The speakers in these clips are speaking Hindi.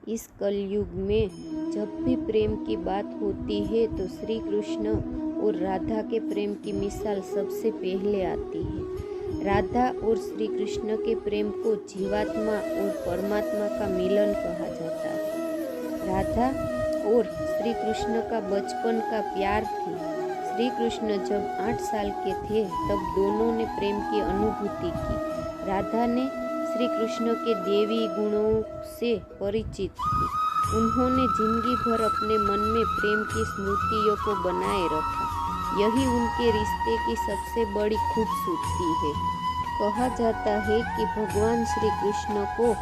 इस कलयुग में जब भी प्रेम की बात होती है तो श्री कृष्ण और राधा के प्रेम की मिसाल सबसे पहले आती है। राधा और श्री कृष्ण के प्रेम को जीवात्मा और परमात्मा का मिलन कहा जाता है। राधा और श्री कृष्ण का बचपन का प्यार थी। श्री कृष्ण जब 8 साल के थे तब दोनों ने प्रेम की अनुभूति की। राधा ने श्री कृष्ण के देवी गुणों से परिचित थी। उन्होंने जिंदगी भर अपने मन में प्रेम की स्मृतियों को बनाए रखा। यही उनके रिश्ते की सबसे बड़ी खूबसूरती है। कहा जाता है कि भगवान श्री कृष्ण को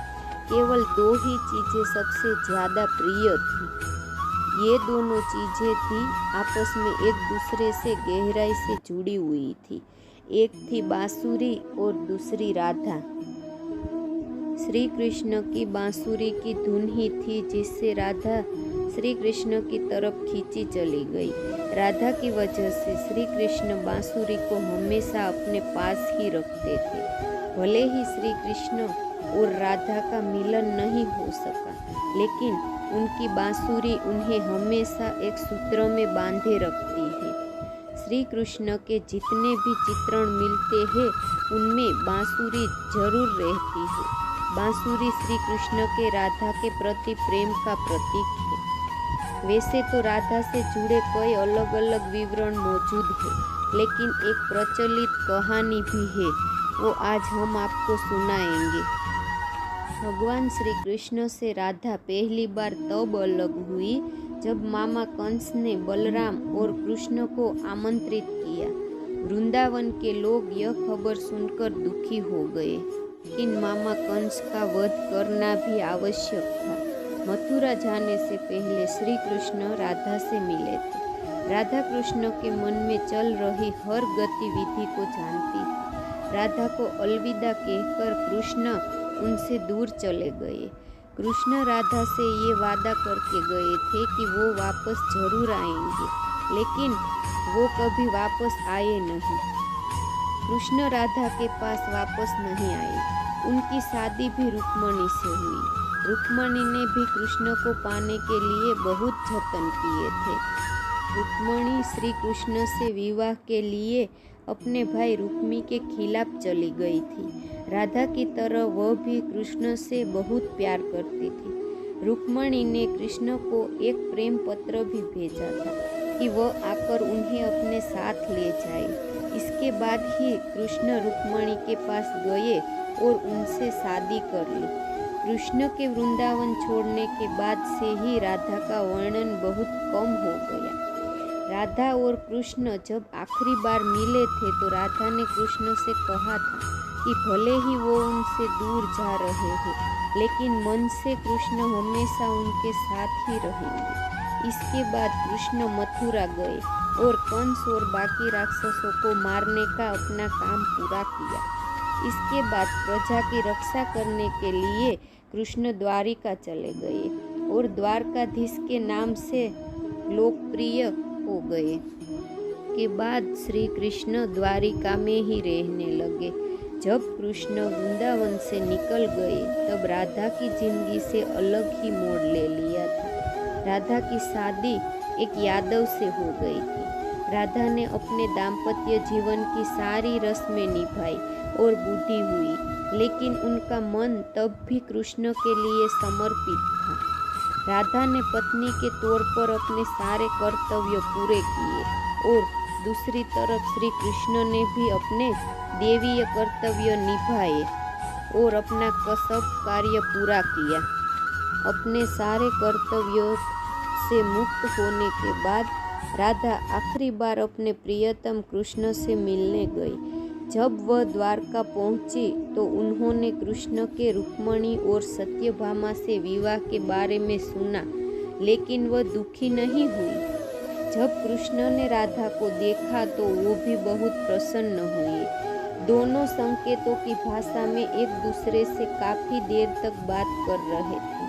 केवल 2 ही चीज़ें सबसे ज़्यादा प्रिय थी। ये दोनों चीज़ें थी आपस में एक दूसरे से गहराई से जुड़ी हुई थी। एक थी बांसुरी और दूसरी राधा। श्री कृष्ण की बांसुरी की धुन ही थी जिससे राधा श्री कृष्ण की तरफ खींची चली गई। राधा की वजह से श्री कृष्ण बांसुरी को हमेशा अपने पास ही रखते थे। भले ही श्री कृष्ण और राधा का मिलन नहीं हो सका, लेकिन उनकी बांसुरी उन्हें हमेशा एक सूत्र में बांधे रखती है। श्री कृष्ण के जितने भी चित्रण मिलते हैं उनमें बांसुरी जरूर रहती है। बांसुरी श्री कृष्ण के राधा के प्रति प्रेम का प्रतीक है। वैसे तो राधा से जुड़े कई अलग अलग विवरण मौजूद हैं, लेकिन एक प्रचलित कहानी भी है, वो आज हम आपको सुनाएंगे। भगवान श्री कृष्ण से राधा पहली बार तब अलग हुई जब मामा कंस ने बलराम और कृष्ण को आमंत्रित किया। वृंदावन के लोग यह खबर सुनकर दुखी हो गए, लेकिन मामा कंस का वध करना भी आवश्यक था। मथुरा जाने से पहले श्री कृष्ण राधा से मिले थे। राधा कृष्ण के मन में चल रही हर गतिविधि को जानती थी। राधा को अलविदा कहकर कृष्ण उनसे दूर चले गए। कृष्ण राधा से ये वादा करके गए थे कि वो वापस जरूर आएंगे, लेकिन वो कभी वापस आए नहीं। कृष्ण राधा के पास वापस नहीं आए। उनकी शादी भी रुक्मणी से हुई। रुक्मणी ने भी कृष्ण को पाने के लिए बहुत जतन किए थे। रुक्मणी श्री कृष्ण से विवाह के लिए अपने भाई रुक्मी के खिलाफ चली गई थी। राधा की तरह वह भी कृष्ण से बहुत प्यार करती थी। रुक्मणी ने कृष्ण को एक प्रेम पत्र भी भेजा था कि वह आकर उन्हें अपने साथ ले जाए। इसके बाद ही कृष्ण रुक्मणी के पास गए और उनसे शादी कर ली। कृष्ण के वृंदावन छोड़ने के बाद से ही राधा का वर्णन बहुत कम हो गया। राधा और कृष्ण जब आखिरी बार मिले थे तो राधा ने कृष्ण से कहा था कि भले ही वो उनसे दूर जा रहे हैं, लेकिन मन से कृष्ण हमेशा उनके साथ ही रहेंगे। इसके बाद कृष्ण मथुरा गए और कंस और बाकी राक्षसों को मारने का अपना काम पूरा किया। इसके बाद प्रजा की रक्षा करने के लिए कृष्ण द्वारिका चले गए और द्वारकाधीश के नाम से लोकप्रिय हो गए। के बाद श्री कृष्ण द्वारिका में ही रहने लगे। जब कृष्ण वृंदावन से निकल गए तब राधा की जिंदगी से अलग ही मोड़ ले लिया था। राधा की शादी एक यादव से हो गई थी। राधा ने अपने दाम्पत्य जीवन की सारी रस्में निभाई और बूढ़ी हुई, लेकिन उनका मन तब भी कृष्ण के लिए समर्पित था। राधा ने पत्नी के तौर पर अपने सारे कर्तव्य पूरे किए और दूसरी तरफ श्री कृष्ण ने भी अपने देवीय कर्तव्य निभाए और अपना सब कार्य पूरा किया। अपने सारे कर्तव्यों से मुक्त होने के बाद राधा आखिरी बार अपने प्रियतम कृष्ण से मिलने गई। जब वह द्वारका पहुंची तो उन्होंने कृष्ण के रुक्मणी और सत्यभामा से विवाह के बारे में सुना, लेकिन वह दुखी नहीं हुई। जब कृष्ण ने राधा को देखा तो वो भी बहुत प्रसन्न हुए। दोनों संकेतों की भाषा में एक दूसरे से काफी देर तक बात कर रहे थे।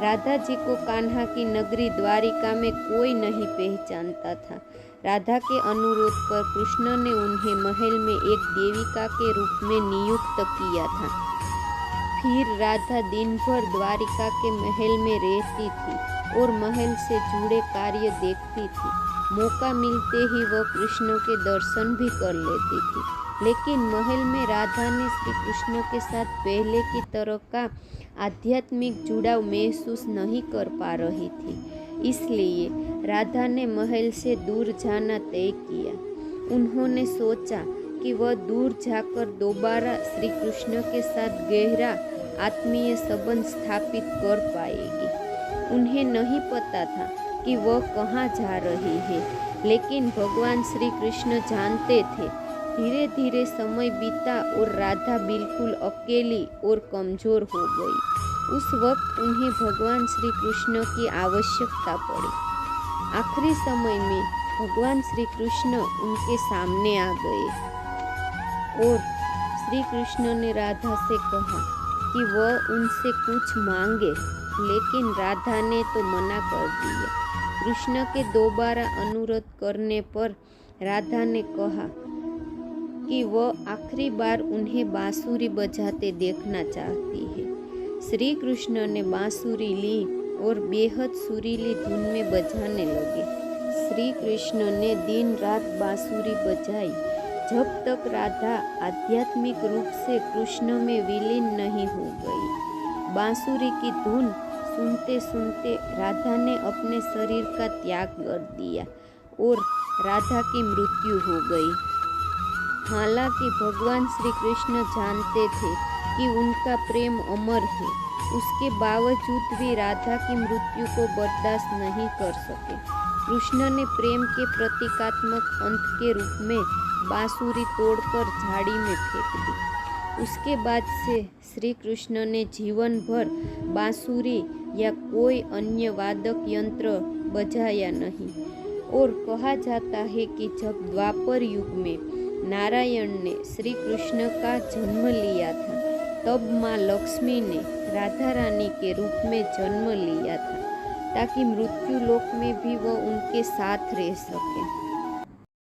राधा जी को कान्हा की नगरी द्वारिका में कोई नहीं पहचानता था। राधा के अनुरोध पर कृष्ण ने उन्हें महल में एक देविका के रूप में नियुक्त किया था। फिर राधा दिन भर द्वारिका के महल में रहती थी और महल से जुड़े कार्य देखती थी। मौका मिलते ही वह कृष्ण के दर्शन भी कर लेती थी, लेकिन महल में राधा ने श्री कृष्ण के साथ पहले की तरह का आध्यात्मिक जुड़ाव महसूस नहीं कर पा रही थी। इसलिए राधा ने महल से दूर जाना तय किया। उन्होंने सोचा कि वह दूर जाकर दोबारा श्री कृष्ण के साथ गहरा आत्मीय संबंध स्थापित कर पाएगी। उन्हें नहीं पता था कि वह कहाँ जा रही है, लेकिन भगवान श्री कृष्ण जानते थे। धीरे धीरे समय बीता और राधा बिल्कुल अकेली और कमजोर हो गई। उस वक्त उन्हें भगवान श्री कृष्ण की आवश्यकता पड़ी। आखिरी समय में भगवान श्री कृष्ण उनके सामने आ गए और श्री कृष्ण ने राधा से कहा कि वह उनसे कुछ मांगे, लेकिन राधा ने तो मना कर दिया। कृष्ण के दोबारा अनुरोध करने पर राधा ने कहा कि वह आखिरी बार उन्हें बांसुरी बजाते देखना चाहती है। श्री कृष्ण ने बांसुरी ली और बेहद सुरीली धुन में बजाने लगे। श्री कृष्ण ने दिन रात बांसुरी बजाई जब तक राधा आध्यात्मिक रूप से कृष्ण में विलीन नहीं हो गई। बांसुरी की धुन सुनते सुनते राधा ने अपने शरीर का त्याग कर दिया और राधा की मृत्यु हो गई। हालांकि भगवान श्री कृष्ण जानते थे कि उनका प्रेम अमर है, उसके बावजूद भी राधा की मृत्यु को बर्दाश्त नहीं कर सके। कृष्ण ने प्रेम के प्रतीकात्मक अंत के रूप में बांसुरी तोड़कर झाड़ी में फेंक दी। उसके बाद से श्री कृष्ण ने जीवन भर बांसुरी या कोई अन्य वादक यंत्र बजाया नहीं। और कहा जाता है कि जब द्वापर युग में नारायण ने श्री कृष्ण का जन्म लिया था, तब माँ लक्ष्मी ने राधा रानी के रूप में जन्म लिया था, ताकि मृत्यु लोक में भी वह उनके साथ रह सके।